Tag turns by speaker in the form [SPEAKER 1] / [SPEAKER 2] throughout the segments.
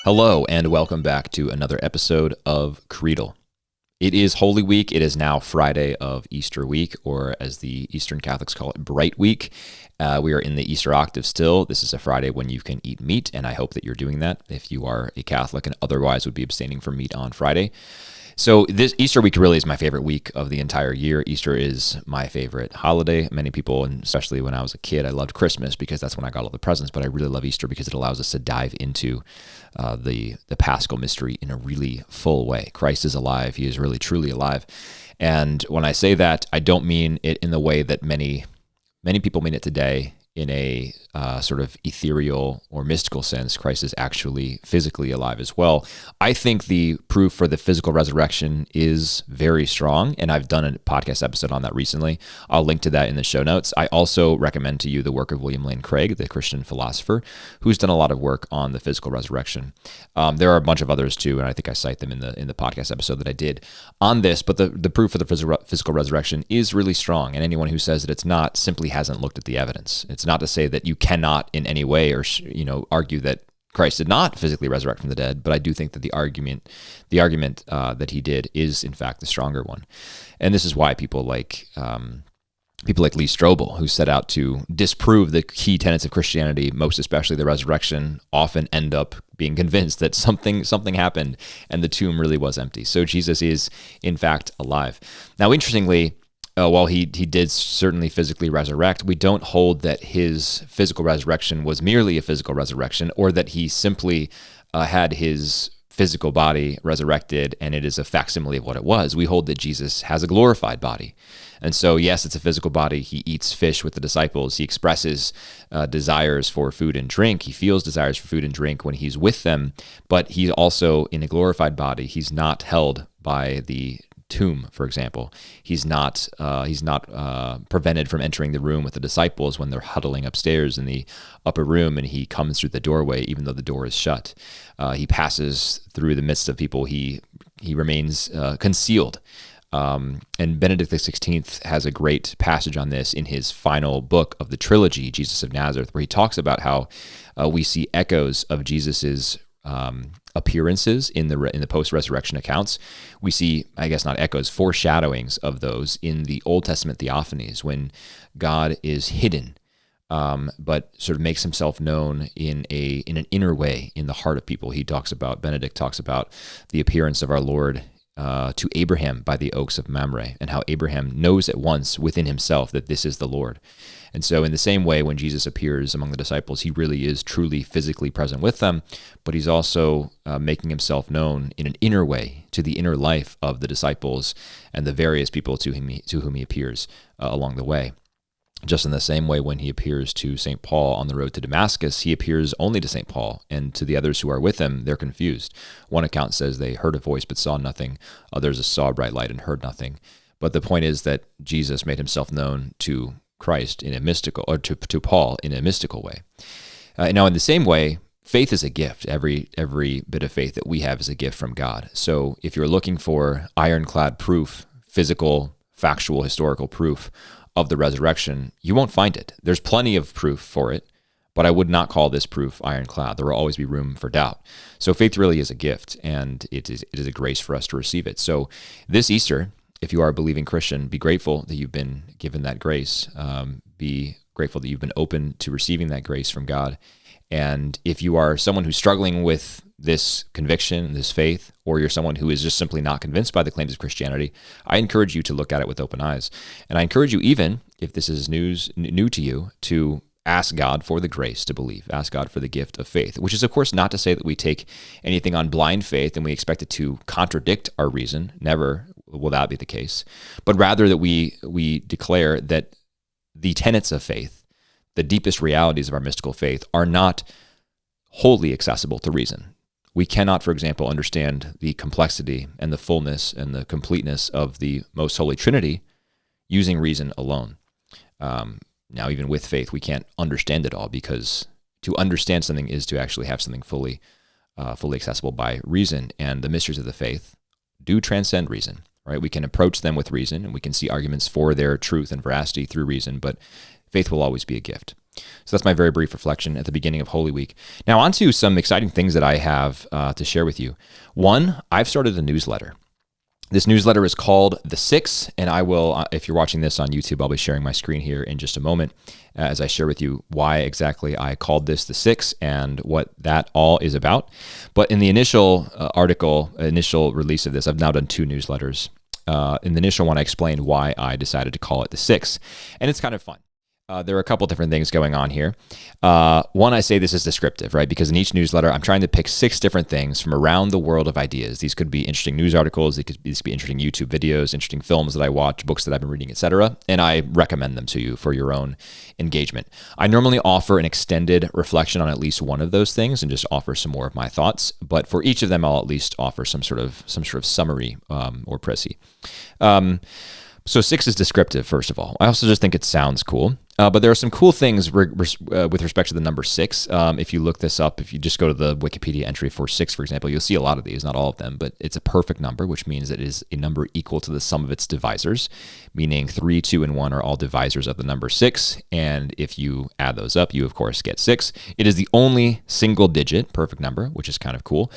[SPEAKER 1] Hello, and welcome back to another episode of Creedal. It is Holy Week. It is now Friday of Easter week, or as the Eastern Catholics call it, Bright Week. We are in the Easter octave still. This is a Friday when you can eat meat, and I hope that you're doing that if you are a Catholic and otherwise would be abstaining from meat on Friday. So this Easter week really is my favorite week of the entire year. Easter is my favorite holiday. Many people, and especially when I was a kid, I loved Christmas because that's when I got all the presents, but I really love Easter because it allows us to dive into the Paschal mystery in a really full way. Christ is alive. He is really, truly alive. And when I say that, I don't mean it in the way that many people mean it today, in a sort of ethereal or mystical sense. Christ is actually physically alive as well. I think the proof for the physical resurrection is very strong, and I've done a podcast episode on that recently. I'll link to that in the show notes. I also recommend to you the work of William Lane Craig, the Christian philosopher, who's done a lot of work on the physical resurrection. There are a bunch of others too, and I think I cite them in the podcast episode that I did on this, but the proof for the physical resurrection is really strong, and anyone who says that it's not simply hasn't looked at the evidence. It's not to say that you cannot in any way or argue that Christ did not physically resurrect from the dead, but I do think that the argument that he did is in fact the stronger one. And this is why people like Lee Strobel, who set out to disprove the key tenets of Christianity, most especially the resurrection, often end up being convinced that something happened and the tomb really was empty. So Jesus is in fact alive. Now, interestingly, while he did certainly physically resurrect, we don't hold that his physical resurrection was merely a physical resurrection, or that he simply had his physical body resurrected and it is a facsimile of what it was. We hold that Jesus has a glorified body. And so, yes, it's a physical body. He eats fish with the disciples. He expresses desires for food and drink. He feels desires for food and drink when he's with them, but he's also in a glorified body. He's not held by the tomb, for example. He's not prevented from entering the room with the disciples when they're huddling upstairs in the upper room, and he comes through the doorway even though the door is shut. He passes through the midst of people. He remains concealed. And Benedict XVI has a great passage on this in his final book of the trilogy, Jesus of Nazareth, where he talks about how we see echoes of Jesus's appearances in the post-resurrection accounts. We see, I guess not echoes, foreshadowings of those in the Old Testament theophanies, when God is hidden, but sort of makes himself known in an inner way in the heart of people. Benedict talks about the appearance of our Lord to Abraham by the oaks of Mamre, and how Abraham knows at once within himself that this is the Lord. And so in the same way, when Jesus appears among the disciples, he really is truly physically present with them, but he's also making himself known in an inner way to the inner life of the disciples and the various people to whom he appears along the way. Just in the same way, when he appears to St. Paul on the road to Damascus, he appears only to St. Paul, and to the others who are with him, they're confused. One account says they heard a voice but saw nothing. Others saw a bright light and heard nothing. But the point is that Jesus made himself known to Christ in a mystical, or to Paul in a mystical way. Now, in the same way, faith is a gift. Every bit of faith that we have is a gift from God. So if you're looking for ironclad proof, physical, factual, historical proof of the resurrection, you won't find it. There's plenty of proof for it, but I would not call this proof ironclad. There will always be room for doubt. So faith really is a gift, and it is a grace for us to receive it. So this Easter, if you are a believing Christian, be grateful that you've been given that grace. Be grateful that you've been open to receiving that grace from God. And if you are someone who's struggling with this conviction, this faith, or you're someone who is just simply not convinced by the claims of Christianity, I encourage you to look at it with open eyes. And I encourage you, even if this is new to you, to ask God for the grace to believe. Ask God for the gift of faith, which is, of course, not to say that we take anything on blind faith and we expect it to contradict our reason. Never will that be the case. But rather that we declare that the tenets of faith, the deepest realities of our mystical faith, are not wholly accessible to reason. We cannot, for example, understand the complexity and the fullness and the completeness of the Most Holy Trinity using reason alone. Now, even with faith, we can't understand it all, because to understand something is to actually have something fully accessible by reason. And the mysteries of the faith do transcend reason, right? We can approach them with reason, and we can see arguments for their truth and veracity through reason, but faith will always be a gift. So that's my very brief reflection at the beginning of Holy Week. Now, on to some exciting things that I have to share with you. One, I've started a newsletter. This newsletter is called The Six, and I will, if you're watching this on YouTube, I'll be sharing my screen here in just a moment as I share with you why exactly I called this The Six and what that all is about. But in the initial initial release of this, I've now done 2 newsletters. In the initial one, I explained why I decided to call it The Six, and it's kind of fun. There are a couple different things going on here. One, I say this is descriptive, right? Because in each newsletter, I'm trying to pick 6 different things from around the world of ideas. These could be interesting news articles, these could be interesting YouTube videos, interesting films that I watch, books that I've been reading, etc. And I recommend them to you for your own engagement. I normally offer an extended reflection on at least one of those things and just offer some more of my thoughts. But for each of them, I'll at least offer some sort of summary or précis. So 6 is descriptive, first of all. I also just think it sounds cool. But there are some cool things with respect to the number 6. If you look this up, if you just go to the Wikipedia entry for 6, for example, you'll see a lot of these, not all of them, but it's a perfect number, which means it is a number equal to the sum of its divisors, meaning 3, 2, and 1 are all divisors of the number 6. And if you add those up, you, of course, get 6. It is the only single-digit perfect number, which is kind of cool.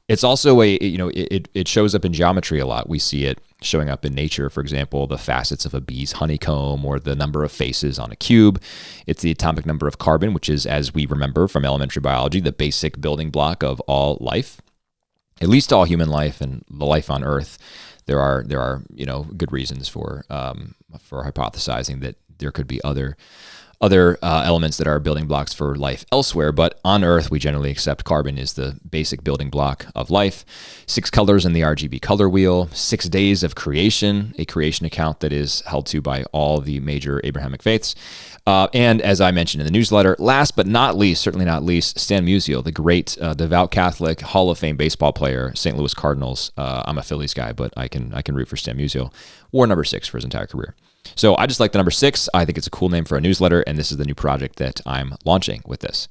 [SPEAKER 1] It's also it shows up in geometry a lot. We see it showing up in nature, for example, the facets of a bee's honeycomb or the number of faces on a cube. It's the atomic number of carbon, which is, as we remember from elementary biology, the basic building block of all life, at least all human life and the life on Earth. There are good reasons for hypothesizing that there could be other elements that are building blocks for life elsewhere, but on Earth, we generally accept carbon is the basic building block of life. 6 colors in the RGB color wheel, 6 days of creation, a creation account that is held to by all the major Abrahamic faiths. And as I mentioned in the newsletter, last but not least, certainly not least, Stan Musial, the great devout Catholic Hall of Fame baseball player, St. Louis Cardinals. I'm a Phillies guy, but I can root for Stan Musial. Wore number 6 for his entire career. So I just like the number 6. I think it's a cool name for a newsletter, and this is the new project that I'm launching with this.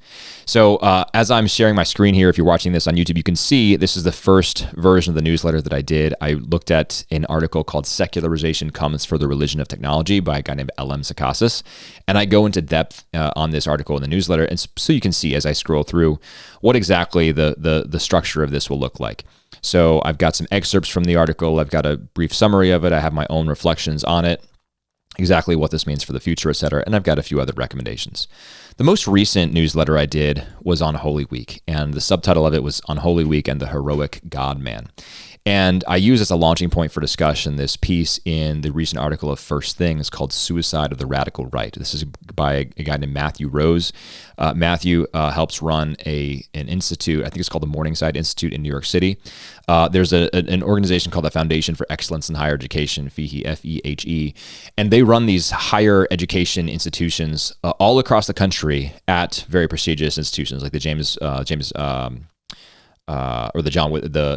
[SPEAKER 1] So as I'm sharing my screen here, if you're watching this on YouTube, you can see this is the first version of the newsletter that I did. I looked at an article called Secularization Comes for the Religion of Technology by a guy named L.M. Sakassis, and I go into depth on this article in the newsletter, and so you can see as I scroll through what exactly the structure of this will look like. So I've got some excerpts from the article. I've got a brief summary of it. I have my own reflections on it, exactly what this means for the future, etc. And I've got a few other recommendations. The most recent newsletter I did was on Holy Week, and the subtitle of it was On Holy Week and the Heroic God-Man. And I use as a launching point for discussion this piece in the recent article of First Things called Suicide of the Radical Right. This is by a guy named Matthew Rose. Matthew helps run an institute, I think it's called the Morningside Institute in New York City. There's an organization called the Foundation for Excellence in Higher Education, FEHE, F-E-H-E, and they run these higher education institutions all across the country at very prestigious institutions like the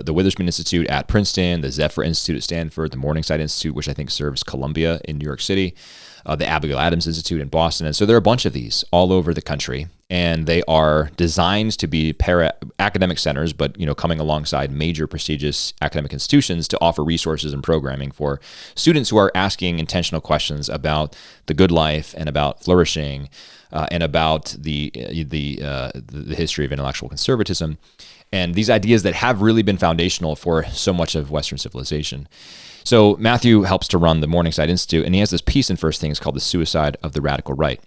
[SPEAKER 1] the Witherspoon Institute at Princeton, the Zephyr Institute at Stanford, the Morningside Institute, which I think serves Columbia in New York City, the Abigail Adams Institute in Boston. And so there are a bunch of these all over the country, and they are designed to be academic centers, but coming alongside major prestigious academic institutions to offer resources and programming for students who are asking intentional questions about the good life and about flourishing and about the history of intellectual conservatism. And these ideas that have really been foundational for so much of Western civilization. So Matthew helps to run the Morningside Institute, and he has this piece in First Things called The Suicide of the Radical Right.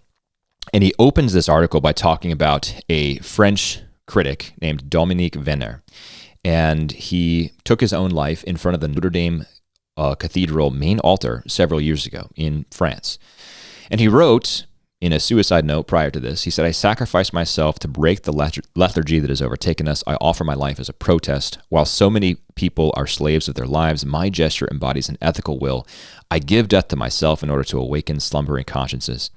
[SPEAKER 1] And he opens this article by talking about a French critic named Dominique Venner. And he took his own life in front of the Notre Dame Cathedral main altar several years ago in France. And he wrote in a suicide note prior to this, he said, "I sacrifice myself to break the lethargy that has overtaken us. I offer my life as a protest. While so many people are slaves of their lives, my gesture embodies an ethical will. I give death to myself in order to awaken slumbering consciences."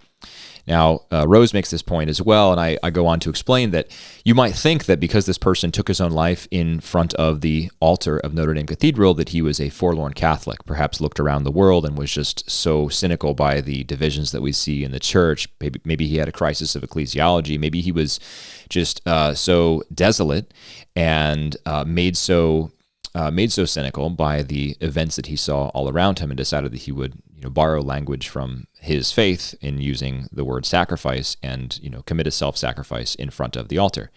[SPEAKER 1] Now, Rose makes this point as well, and I go on to explain that you might think that because this person took his own life in front of the altar of Notre Dame Cathedral, that he was a forlorn Catholic, perhaps looked around the world and was just so cynical by the divisions that we see in the church. Maybe he had a crisis of ecclesiology. Maybe he was just so desolate and made so cynical by the events that he saw all around him and decided that he would borrow language from his faith in using the word sacrifice and, commit a self-sacrifice in front of the altar.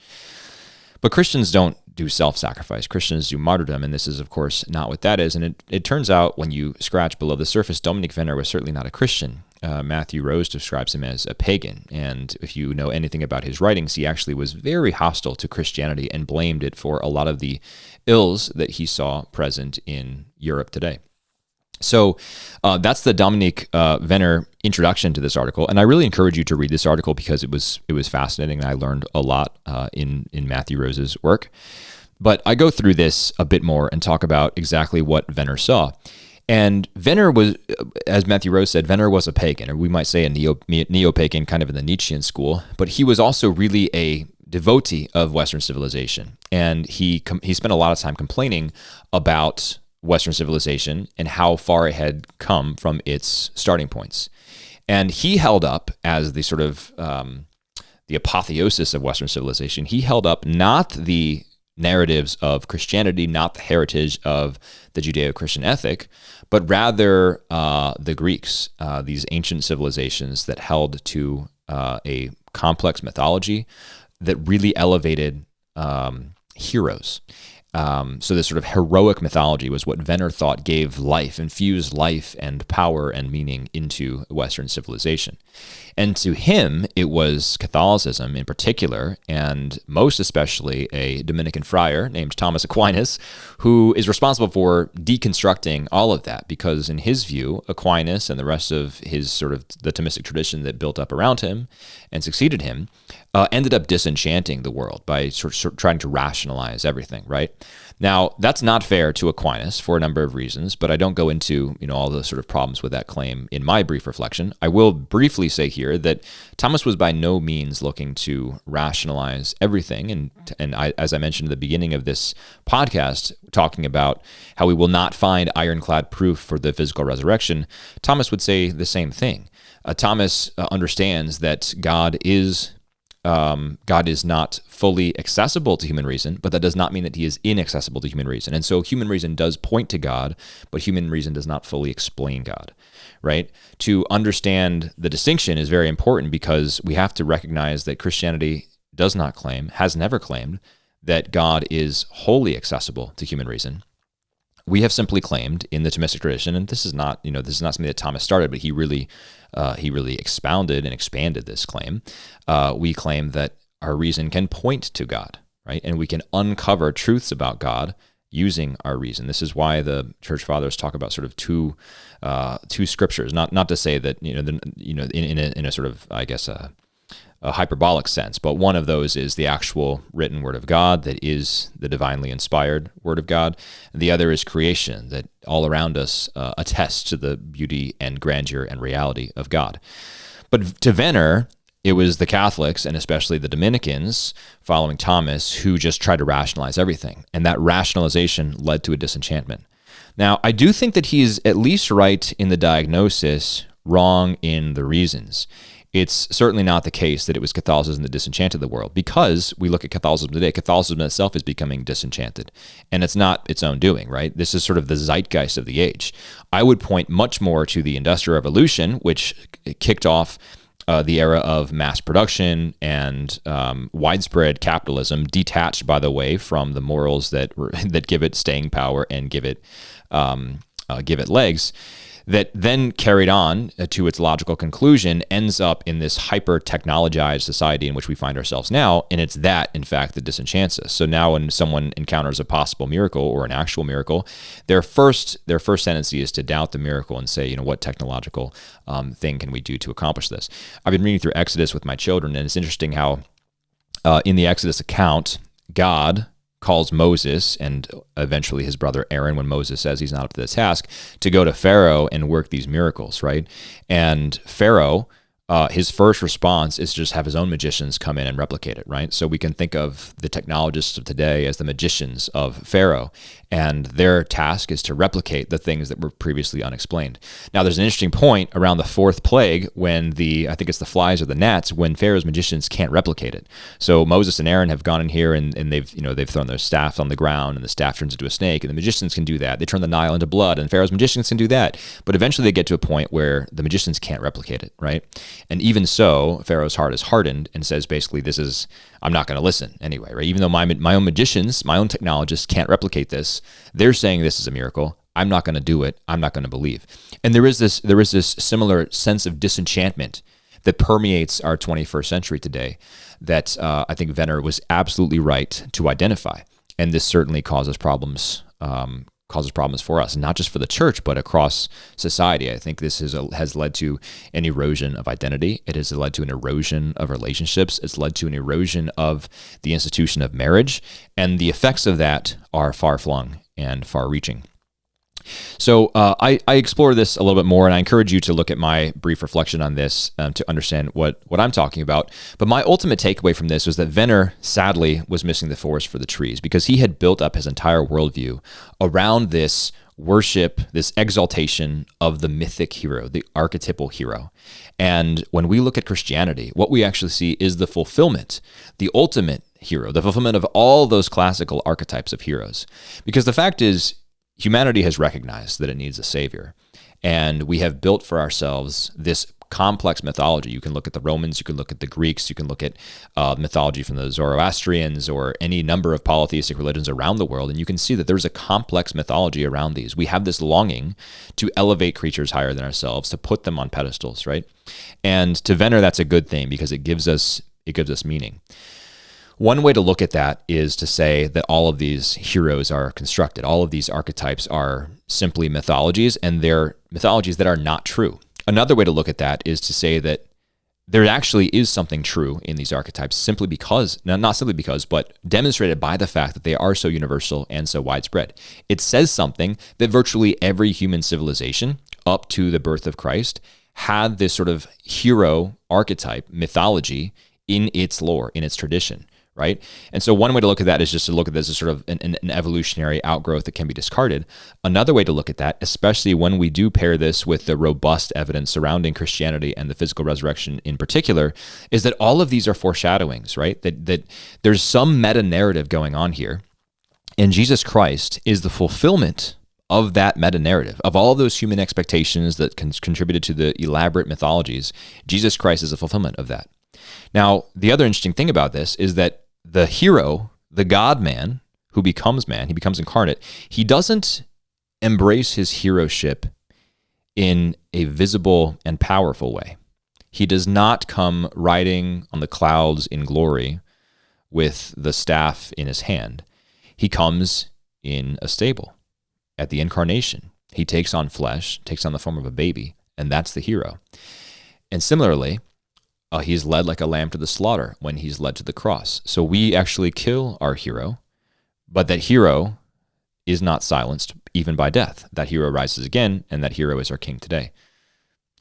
[SPEAKER 1] But Christians don't do self-sacrifice. Christians do martyrdom, and this is, of course, not what that is. And it turns out when you scratch below the surface, Dominique Venner was certainly not a Christian. Matthew Rose describes him as a pagan, and if you know anything about his writings, he actually was very hostile to Christianity and blamed it for a lot of the ills that he saw present in Europe today. So that's the Dominique Venner introduction to this article, and I really encourage you to read this article because it was fascinating, and I learned a lot in Matthew Rose's work. But I go through this a bit more and talk about exactly what Venner saw. And Venner was, as Matthew Rose said, Venner was a pagan, or we might say a neo-pagan, kind of in the Nietzschean school, but he was also really a devotee of Western civilization. And he spent a lot of time complaining about Western civilization and how far it had come from its starting points. And he held up as the sort of the apotheosis of Western civilization, he held up not the narratives of Christianity, not the heritage of the Judeo-Christian ethic, but rather the Greeks, these ancient civilizations that held to a complex mythology that really elevated heroes. So this sort of heroic mythology was what Venner thought gave life, infused life and power and meaning into Western civilization. And to him, it was Catholicism in particular, and most especially a Dominican friar named Thomas Aquinas, who is responsible for deconstructing all of that, because in his view, Aquinas and the rest of his sort of the Thomistic tradition that built up around him and succeeded him ended up disenchanting the world by sort of trying to rationalize everything, right? Now, that's not fair to Aquinas for a number of reasons, but I don't go into all the sort of problems with that claim in my brief reflection. I will briefly say here that Thomas was by no means looking to rationalize everything, and I, as I mentioned at the beginning of this podcast, talking about how we will not find ironclad proof for the physical resurrection, Thomas would say the same thing. Thomas understands that God is not fully accessible to human reason, but that does not mean that he is inaccessible to human reason. And so human reason does point to God, but human reason does not fully explain God, right? To understand the distinction is very important because we have to recognize that Christianity does not claim, has never claimed, that God is wholly accessible to human reason. We have simply claimed in the Thomistic tradition, and this is not something that Thomas started, but he really expounded and expanded this claim. We claim that our reason can point to God, right? And we can uncover truths about God using our reason. This is why the Church Fathers talk about sort of two scriptures. Not to say that in a sort of, I guess, a hyperbolic sense, but one of those is the actual written word of God that is the divinely inspired word of God. And the other is creation that all around us attests to the beauty and grandeur and reality of God. But to Venner, it was the Catholics and especially the Dominicans following Thomas who just tried to rationalize everything. And that rationalization led to a disenchantment. Now, I do think that he is at least right in the diagnosis, wrong in the reasons. It's certainly not the case that it was Catholicism that disenchanted the world, because we look at Catholicism today. Catholicism itself is becoming disenchanted, and it's not its own doing, right? This is sort of the zeitgeist of the age. I would point much more to the Industrial Revolution, which kicked off the era of mass production and widespread capitalism, detached, by the way, from the morals that give it staying power and give it legs. That then carried on to its logical conclusion, ends up in this hyper-technologized society in which we find ourselves now, and it's that, in fact, that disenchants us. So now when someone encounters a possible miracle or an actual miracle, their first tendency is to doubt the miracle and say, what technological thing can we do to accomplish this? I've been reading through Exodus with my children, and it's interesting how in the Exodus account, God calls Moses and eventually his brother Aaron, when Moses says he's not up to the task, to go to Pharaoh and work these miracles, right? And Pharaoh his first response is just have his own magicians come in and replicate it, right? So we can think of the technologists of today as the magicians of Pharaoh, and their task is to replicate the things that were previously unexplained. Now, there's an interesting point around the fourth plague when I think it's the flies or the gnats, when Pharaoh's magicians can't replicate it. So Moses and Aaron have gone in here and they've thrown their staff on the ground, and the staff turns into a snake, and the magicians can do that. They turn the Nile into blood, and Pharaoh's magicians can do that. But eventually they get to a point where the magicians can't replicate it, right? And even so, Pharaoh's heart is hardened and says basically, I'm not going to listen anyway, right? Even though my own magicians, my own technologists can't replicate this, they're saying this is a miracle. I'm not going to do it. I'm not going to believe. And there is this similar sense of disenchantment that permeates our 21st century today that I think Venner was absolutely right to identify. And this certainly causes problems for us, not just for the church, but across society. I think this has led to an erosion of identity. It has led to an erosion of relationships. It's led to an erosion of the institution of marriage. And the effects of that are far-flung and far-reaching. So I explore this a little bit more, and I encourage you to look at my brief reflection on this to understand what I'm talking about. But my ultimate takeaway from this was that Venner, sadly, was missing the forest for the trees, because he had built up his entire worldview around this worship, this exaltation of the mythic hero, the archetypal hero. And when we look at Christianity, what we actually see is the fulfillment, the ultimate hero, the fulfillment of all those classical archetypes of heroes. Because the fact is, humanity has recognized that it needs a savior, and we have built for ourselves this complex mythology. You can look at the Romans, you can look at the Greeks, you can look at mythology from the Zoroastrians or any number of polytheistic religions around the world, and you can see that there's a complex mythology around these. We have this longing to elevate creatures higher than ourselves, to put them on pedestals, right? And to Venner, that's a good thing because it gives us meaning. One way to look at that is to say that all of these heroes are constructed. All of these archetypes are simply mythologies, and they're mythologies that are not true. Another way to look at that is to say that there actually is something true in these archetypes simply because, not simply because, but demonstrated by the fact that they are so universal and so widespread. It says something that virtually every human civilization up to the birth of Christ had this sort of hero archetype mythology in its lore, in its tradition. Right? And so one way to look at that is just to look at this as sort of an evolutionary outgrowth that can be discarded. Another way to look at that, especially when we do pair this with the robust evidence surrounding Christianity and the physical resurrection in particular, is that all of these are foreshadowings, right? That there's some meta-narrative going on here, and Jesus Christ is the fulfillment of that meta-narrative, of all of those human expectations that contributed to the elaborate mythologies. Jesus Christ is a fulfillment of that. Now, the other interesting thing about this is that the hero, the God-man, who becomes man, he becomes incarnate, he doesn't embrace his heroship in a visible and powerful way. He does not come riding on the clouds in glory with the staff in his hand. He comes in a stable at the incarnation. He takes on flesh, takes on the form of a baby, and that's the hero. And similarly, he's led like a lamb to the slaughter when he's led to the cross. So we actually kill our hero, but that hero is not silenced even by death. That hero rises again, and that hero is our king today.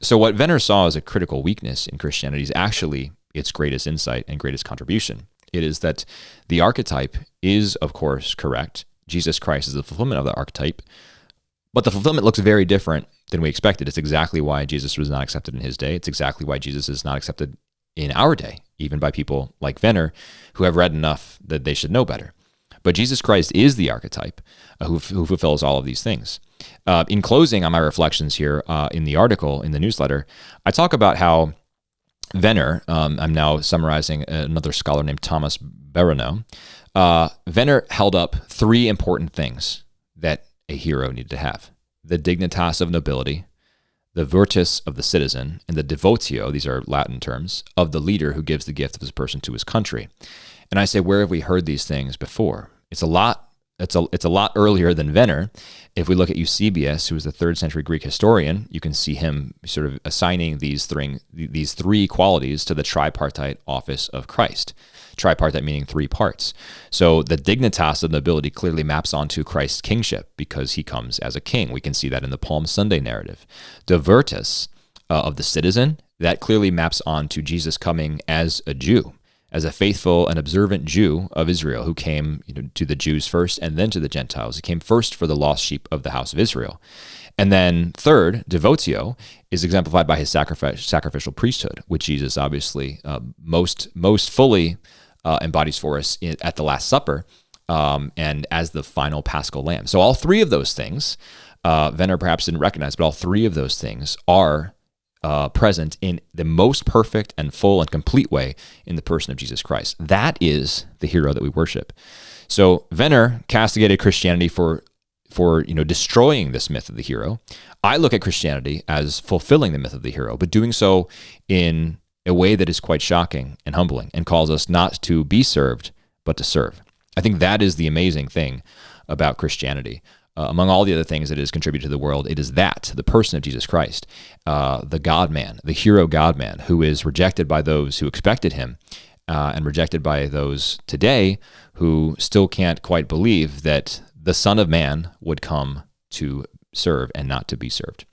[SPEAKER 1] So what Venner saw as a critical weakness in Christianity is actually its greatest insight and greatest contribution. It is that the archetype is, of course, correct. Jesus Christ is the fulfillment of the archetype, but the fulfillment looks very different than we expected. It's exactly why Jesus was not accepted in his day. It's exactly why Jesus is not accepted in our day, even by people like Venner, who have read enough that they should know better. But Jesus Christ is the archetype who fulfills all of these things. In closing on my reflections here in the article, in the newsletter, I talk about how Venner, I'm now summarizing another scholar named Thomas Barroneau, Venner held up three important things that a hero needed to have: the dignitas of nobility, the virtus of the citizen, and the devotio, these are Latin terms, of the leader who gives the gift of his person to his country. And I say, where have we heard these things before? It's a lot earlier than Venner. If we look at Eusebius, who was the 3rd century Greek historian, you can see him sort of assigning these three qualities to the tripartite office of Christ. Tripartite meaning three parts. So the dignitas of nobility clearly maps onto Christ's kingship because he comes as a king. We can see that in the Palm Sunday narrative. The virtus of the citizen, that clearly maps on to Jesus coming as a Jew, as a faithful and observant Jew of Israel who came to the Jews first and then to the Gentiles. He came first for the lost sheep of the house of Israel. And then third, devotio is exemplified by his sacrificial priesthood, which Jesus obviously most fully embodies for us at the Last Supper and as the final Paschal Lamb. So all three of those things, Venner perhaps didn't recognize, but all three of those things are present in the most perfect and full and complete way in the person of Jesus Christ. That is the hero that we worship. So Venner castigated Christianity for destroying this myth of the hero. I look at Christianity as fulfilling the myth of the hero, but doing so in a way that is quite shocking and humbling and calls us not to be served, but to serve. I think that is the amazing thing about Christianity. Among all the other things that it has contributed to the world, it is that, the person of Jesus Christ, the God-man, the hero God-man, who is rejected by those who expected him and rejected by those today who still can't quite believe that the Son of Man would come to serve and not to be served.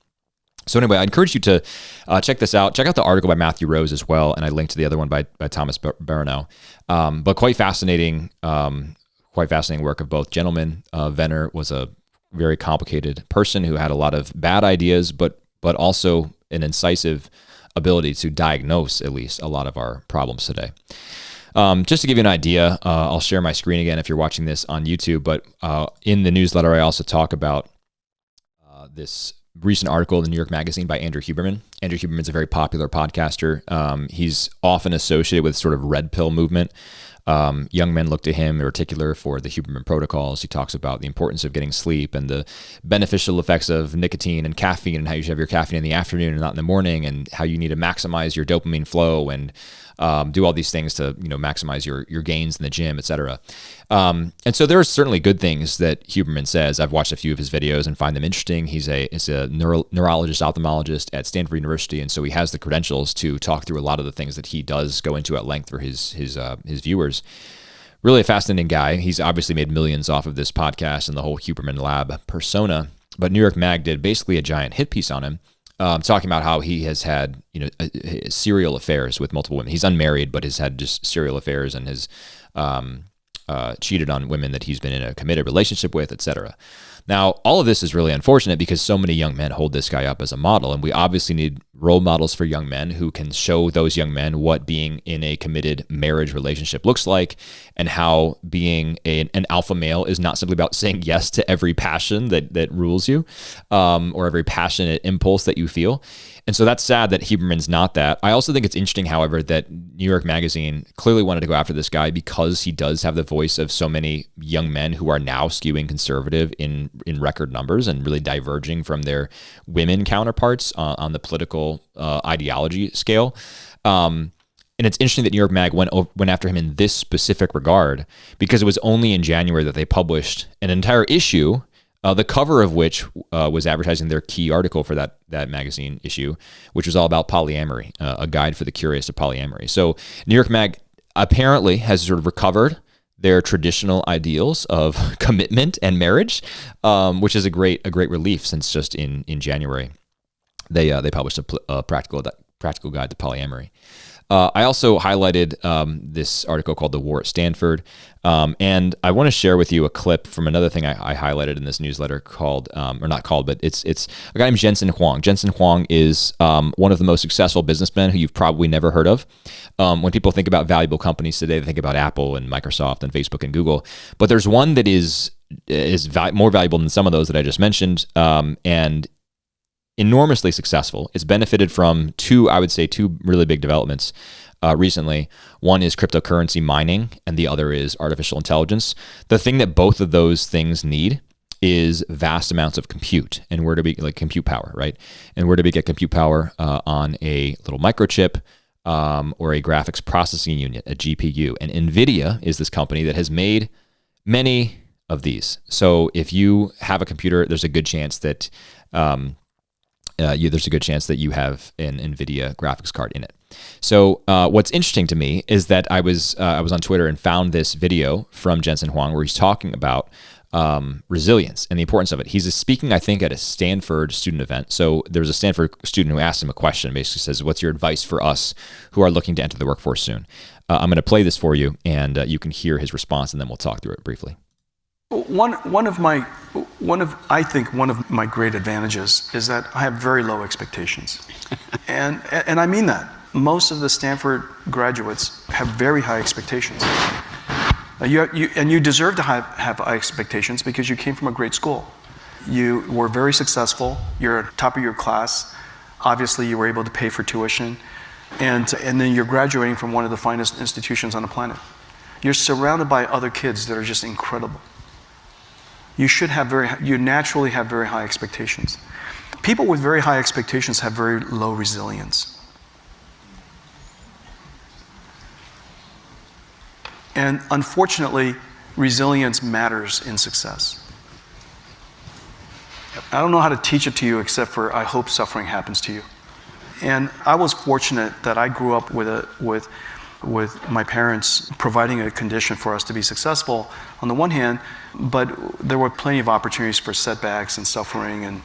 [SPEAKER 1] So anyway, I encourage you to check this out. Check out the article by Matthew Rose as well, and I linked to the other one by Thomas Baranow. But quite fascinating work of both gentlemen. Venner was a very complicated person who had a lot of bad ideas, but also an incisive ability to diagnose at least a lot of our problems today. Just to give you an idea, I'll share my screen again if you're watching this on YouTube, but in the newsletter I also talk about this recent article in the New York Magazine by Andrew Huberman. Andrew Huberman is a very popular podcaster. He's often associated with sort of red pill movement. Young men look to him in particular for the Huberman protocols. He talks about the importance of getting sleep and the beneficial effects of nicotine and caffeine and how you should have your caffeine in the afternoon and not in the morning, and how you need to maximize your dopamine flow and do all these things to maximize your gains in the gym, etc. And so there are certainly good things that Huberman says. I've watched a few of his videos and find them interesting. He's a neurologist, ophthalmologist at Stanford University, and so he has the credentials to talk through a lot of the things that he does go into at length for his viewers. Really a fascinating guy. He's obviously made millions off of this podcast and the whole Huberman Lab persona. But New York Mag did basically a giant hit piece on him, talking about how he has had serial affairs with multiple women. He's unmarried, but has had just serial affairs and has cheated on women that he's been in a committed relationship with, etc. Now, all of this is really unfortunate because so many young men hold this guy up as a model, and we obviously need role models for young men who can show those young men what being in a committed marriage relationship looks like, and how being an alpha male is not simply about saying yes to every passion that rules you, or every passionate impulse that you feel. And so that's sad that Huberman's not that. I also think it's interesting, however, that New York Magazine clearly wanted to go after this guy because he does have the voice of so many young men who are now skewing conservative in record numbers and really diverging from their women counterparts on the political ideology scale. And it's interesting that New York Mag went after him in this specific regard because it was only in January that they published an entire issue, the cover of which was advertising their key article for that magazine issue, which was all about polyamory, a guide for the curious of polyamory. So New York Mag apparently has sort of recovered their traditional ideals of commitment and marriage, which is a great relief since just in January they published a practical guide to polyamory. I also highlighted this article called "The War at Stanford," and I want to share with you a clip from another thing I highlighted in this newsletter called, or not called, but it's a guy named Jensen Huang. Jensen Huang is one of the most successful businessmen who you've probably never heard of. When people think about valuable companies today, they think about Apple and Microsoft and Facebook and Google, but there's one that is more valuable than some of those that I just mentioned, and enormously successful. It's benefited from two really big developments recently. One is cryptocurrency mining, and the other is artificial intelligence. The thing that both of those things need is vast amounts of compute, and where do we compute power, right? And where do we get compute power? On a little microchip or a graphics processing unit, a GPU. And NVIDIA is this company that has made many of these. So if you have a computer, there's a good chance that you have an NVIDIA graphics card in it. So what's interesting to me is that I was on Twitter and found this video from Jensen Huang where he's talking about resilience and the importance of it. He's speaking, I think, at a Stanford student event. So there was a Stanford student who asked him a question, basically says, what's your advice for us who are looking to enter the workforce soon? I'm going to play this for you, and you can hear his response, and then we'll talk through it briefly.
[SPEAKER 2] One of my great advantages is that I have very low expectations, and I mean that. Most of the Stanford graduates have very high expectations. You deserve to have high expectations because you came from a great school. You were very successful. You're at the top of your class. Obviously, you were able to pay for tuition, and then you're graduating from one of the finest institutions on the planet. You're surrounded by other kids that are just incredible. You naturally have very high expectations. People with very high expectations have very low resilience. And unfortunately, resilience matters in success. I don't know how to teach it to you except for I hope suffering happens to you. And I was fortunate that I grew up with my parents providing a condition for us to be successful on the one hand, but there were plenty of opportunities for setbacks and suffering,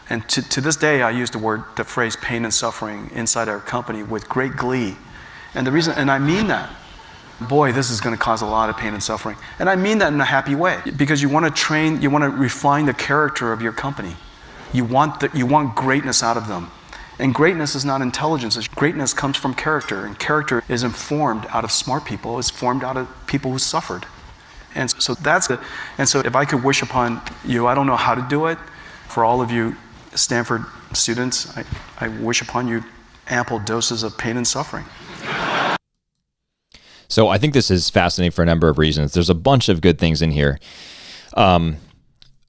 [SPEAKER 2] and to this day I use the phrase pain and suffering inside our company with great glee. And the reason, and I mean that, boy, this is going to cause a lot of pain and suffering. And I mean that in a happy way, because you want to refine the character of your company. You want greatness out of them. And greatness is not intelligence. Greatness comes from character, and character is informed out of smart people. It's formed out of people who suffered. And so that's it. And so if I could wish upon you, I don't know how to do it. For all of you Stanford students, I wish upon you ample doses of pain and suffering.
[SPEAKER 1] So I think this is fascinating for a number of reasons. There's a bunch of good things in here.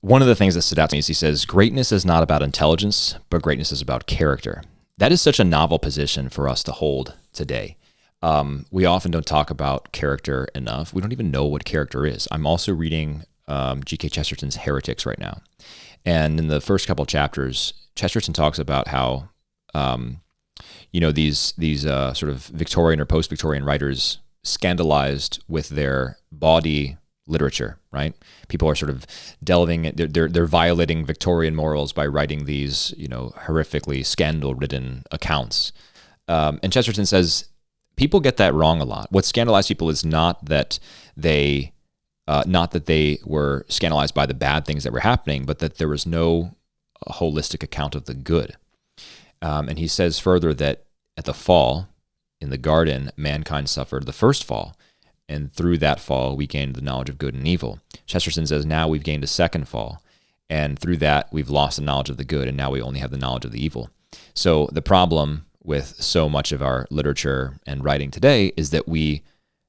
[SPEAKER 1] One of the things that stood out to me is he says, greatness is not about intelligence, but greatness is about character. That is such a novel position for us to hold today. We often don't talk about character enough. We don't even know what character is. I'm also reading G.K. Chesterton's Heretics right now. And in the first couple chapters, Chesterton talks about how, these sort of Victorian or post-Victorian writers scandalized with their bawdy literature, right? People are sort of delving, they're violating Victorian morals by writing these, horrifically scandal-ridden accounts. And Chesterton says, people get that wrong a lot. What scandalized people is not that they were scandalized by the bad things that were happening, but that there was no holistic account of the good. And he says further that at the fall, in the garden, mankind suffered the first fall, and through that fall, we gained the knowledge of good and evil. Chesterton says now we've gained a second fall, and through that, we've lost the knowledge of the good, and now we only have the knowledge of the evil. So the problem with so much of our literature and writing today is that we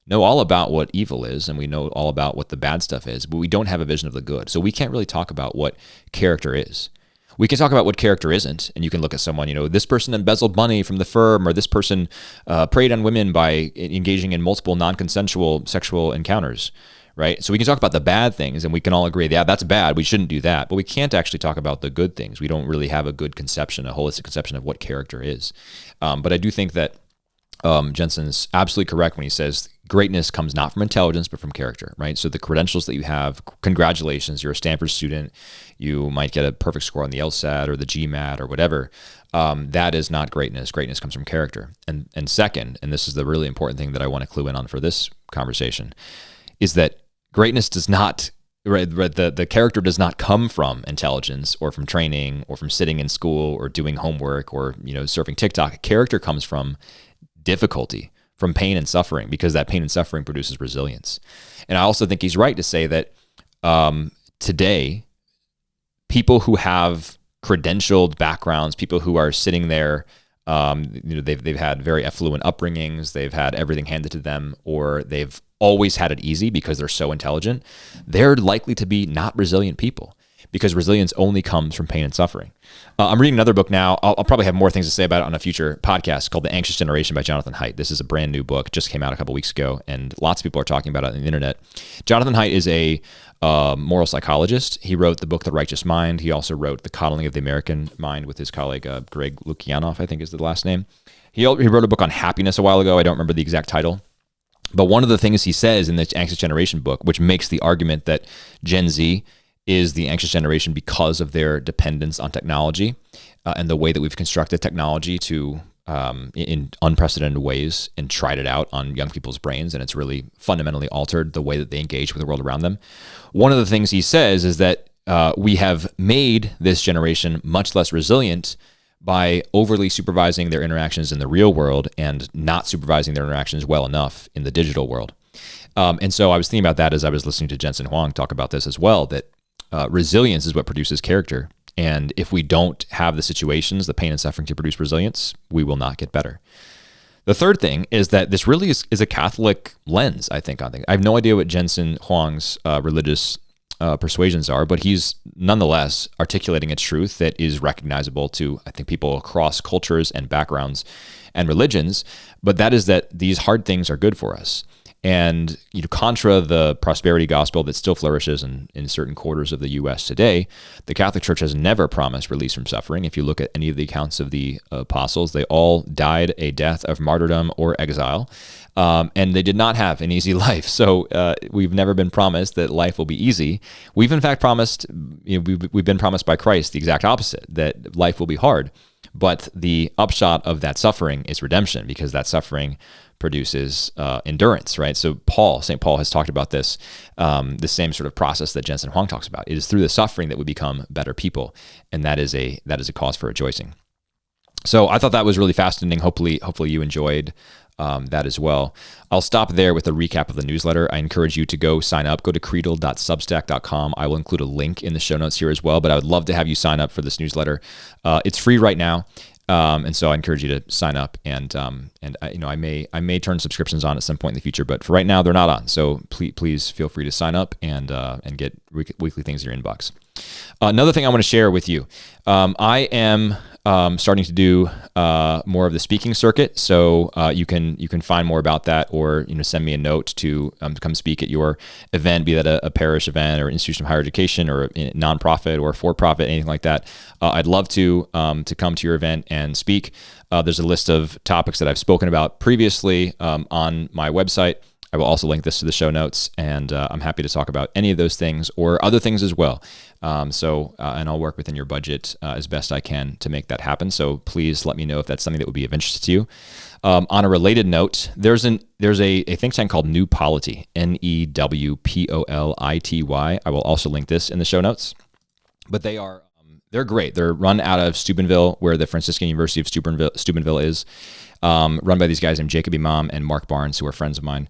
[SPEAKER 1] know all about what evil is, and we know all about what the bad stuff is, but we don't have a vision of the good. So we can't really talk about what character is. We can talk about what character isn't, and you can look at someone, this person embezzled money from the firm, or this person preyed on women by engaging in multiple non-consensual sexual encounters, right? So we can talk about the bad things, and we can all agree, yeah, that's bad, we shouldn't do that, but we can't actually talk about the good things. We don't really have a good conception, a holistic conception of what character is. But I do think that Jensen's absolutely correct when he says greatness comes not from intelligence, but from character, right? So the credentials that you have, congratulations, you're a Stanford student, you might get a perfect score on the LSAT or the GMAT or whatever. That is not greatness. Greatness comes from character. And second, and this is the really important thing that I want to clue in on for this conversation, is that greatness does not, the character does not come from intelligence or from training or from sitting in school or doing homework or, surfing TikTok. Character comes from difficulty, from pain and suffering, because that pain and suffering produces resilience. And I also think he's right to say that today, people who have credentialed backgrounds, people who are sitting there, they've had very affluent upbringings, they've had everything handed to them, or they've always had it easy because they're so intelligent, they're likely to be not resilient people, because resilience only comes from pain and suffering. I'm reading another book now. I'll probably have more things to say about it on a future podcast, called The Anxious Generation by Jonathan Haidt. This is a brand new book, just came out a couple weeks ago, and lots of people are talking about it on the internet. Jonathan Haidt is a moral psychologist. He wrote the book The Righteous Mind. He also wrote The Coddling of the American Mind with his colleague Greg Lukianoff, I think is the last name. He wrote a book on happiness a while ago. I don't remember the exact title. But one of the things he says in the Anxious Generation book, which makes the argument that Gen Z is the anxious generation because of their dependence on technology and the way that we've constructed technology to in unprecedented ways and tried it out on young people's brains, and it's really fundamentally altered the way that they engage with the world around them. One of the things he says is that we have made this generation much less resilient by overly supervising their interactions in the real world and not supervising their interactions well enough in the digital world. And so I was thinking about that as I was listening to Jensen Huang talk about this as well, that resilience is what produces character. And if we don't have the situations, the pain and suffering to produce resilience, we will not get better. The third thing is that this really is a Catholic lens, I think, on things. I have no idea what Jensen Huang's religious persuasions are, but he's nonetheless articulating a truth that is recognizable to, I think, people across cultures and backgrounds and religions, but that is that these hard things are good for us. And contra the prosperity gospel that still flourishes in certain quarters of the U.S. today, the Catholic Church has never promised release from suffering. If you look at any of the accounts of the apostles, they all died a death of martyrdom or exile, and they did not have an easy life. So we've never been promised that life will be easy. We've in fact promised, we've been promised by Christ the exact opposite, that life will be hard. But the upshot of that suffering is redemption, because that suffering produces endurance, right? So St. Paul has talked about this, the same sort of process that Jensen Huang talks about. It is through the suffering that we become better people, and that is a cause for rejoicing. So I thought that was really fascinating. Hopefully you enjoyed that as well. I'll stop there with a recap of the newsletter. I encourage you to go sign up. Go to creedal.substack.com. I will include a link in the show notes here as well, but I would love to have you sign up for this newsletter. It's free right now. And so I encourage you to sign up, and I may turn subscriptions on at some point in the future, but for right now they're not on. So please feel free to sign up and get weekly things in your inbox. Another thing I want to share with you, I am starting to do more of the speaking circuit. So you can find more about that, or send me a note to come speak at your event, be that a parish event or institution of higher education or a nonprofit or for-profit, anything like that. I'd love to come to your event and speak. There's a list of topics that I've spoken about previously on my website. I will also link this to the show notes, and I'm happy to talk about any of those things or other things as well. And I'll work within your budget as best I can to make that happen. So please let me know if that's something that would be of interest to you. On a related note, there's a think tank called New Polity, NEWPOLITY. I will also link this in the show notes. But they're great. They're run out of Steubenville, where the Franciscan University of Steubenville is. Run by these guys named Jacob Imam and Mark Barnes, who are friends of mine.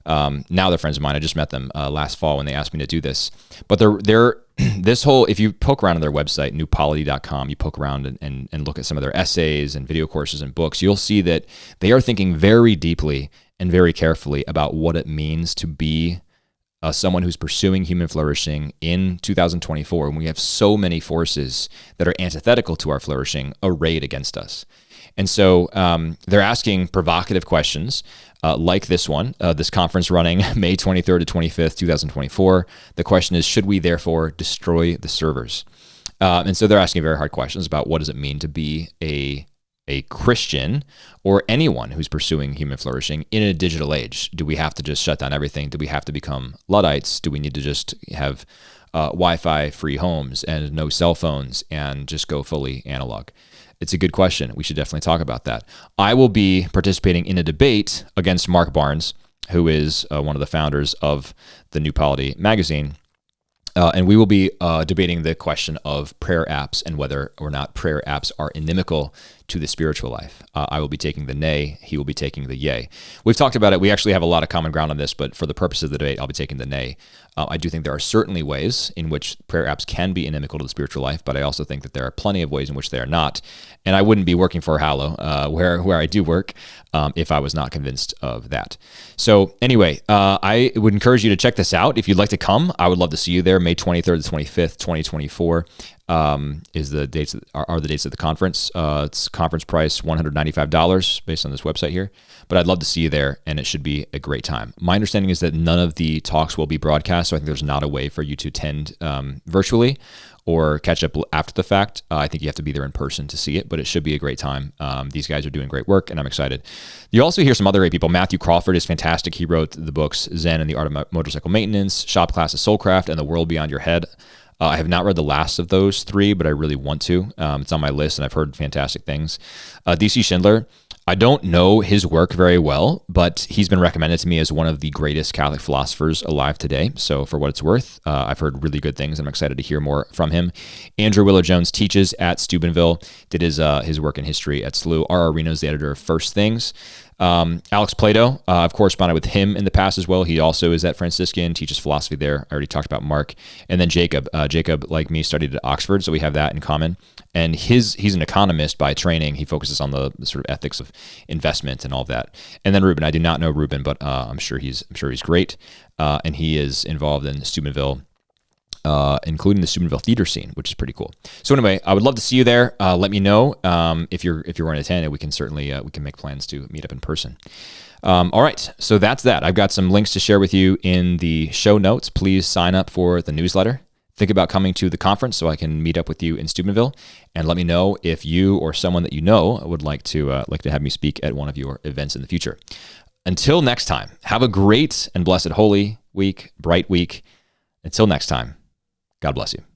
[SPEAKER 1] Now they're friends of mine. I just met them last fall when they asked me to do this. But they're this whole, if you poke around on their website, newpolity.com, you poke around and look at some of their essays and video courses and books, you'll see that they are thinking very deeply and very carefully about what it means to be someone who's pursuing human flourishing in 2024, when we have so many forces that are antithetical to our flourishing arrayed against us. And so they're asking provocative questions like this one, this conference running May 23rd to 25th, 2024. The question is, should we therefore destroy the servers? And so they're asking very hard questions about what does it mean to be a Christian or anyone who's pursuing human flourishing in a digital age. Do we have to just shut down everything? Do we have to become Luddites? Do we need to just have Wi-Fi free homes and no cell phones and just go fully analog? It's a good question. We should definitely talk about that. I will be participating in a debate against Mark Barnes, who is one of the founders of the New Polity magazine. And we will be debating the question of prayer apps and whether or not prayer apps are inimical to the spiritual life. I will be taking the nay. He will be taking the yay. We've talked about it. We actually have a lot of common ground on this, but for the purpose of the debate, I'll be taking the nay. I do think there are certainly ways in which prayer apps can be inimical to the spiritual life, but I also think that there are plenty of ways in which they are not. And I wouldn't be working for Hallow, where I do work, if I was not convinced of that. So anyway, I would encourage you to check this out. If you'd like to come, I would love to see you there. May 23rd to 25th, 2024 is the dates are the dates of the conference. It's conference price $195 based on this website here, but I'd love to see you there, and it should be a great time. My understanding is that none of the talks will be broadcast, so I think there's not a way for you to attend virtually or catch up after the fact. I think you have to be there in person to see it, but it should be a great time. These guys are doing great work, and I'm excited. You also hear some other great people. Matthew Crawford is fantastic. He wrote the books Zen and the Art of Motorcycle Maintenance, Shop Classes Soulcraft, and The World Beyond Your Head. I have not read the last of those 3, but I really want to. It's on my list, and I've heard fantastic things. DC Schindler, I don't know his work very well, but he's been recommended to me as one of the greatest Catholic philosophers alive today. So for what it's worth, I've heard really good things. I'm excited to hear more from him. Andrew Willard-Jones teaches at Steubenville, did his work in history at SLU. R.R. Reno is the editor of First Things. Alex Plato, I've corresponded with him in the past as well. He also is at Franciscan, teaches philosophy there. I already talked about Mark. And then Jacob. Jacob, like me, studied at Oxford, so we have that in common. And he's an economist by training. He focuses on the sort of ethics of investment and all of that. And then Ruben. I do not know Ruben, but I'm sure he's great. And he is involved in Steubenville, including the Steubenville theater scene, which is pretty cool. So anyway, I would love to see you there. Let me know if you're going to attend, and we can certainly we can make plans to meet up in person. All right, so that's that. I've got some links to share with you in the show notes. Please sign up for the newsletter. Think about coming to the conference so I can meet up with you in Steubenville, and let me know if you or someone that you know would like to have me speak at one of your events in the future. Until next time, have a great and blessed Holy Week, bright week. Until next time, God bless you.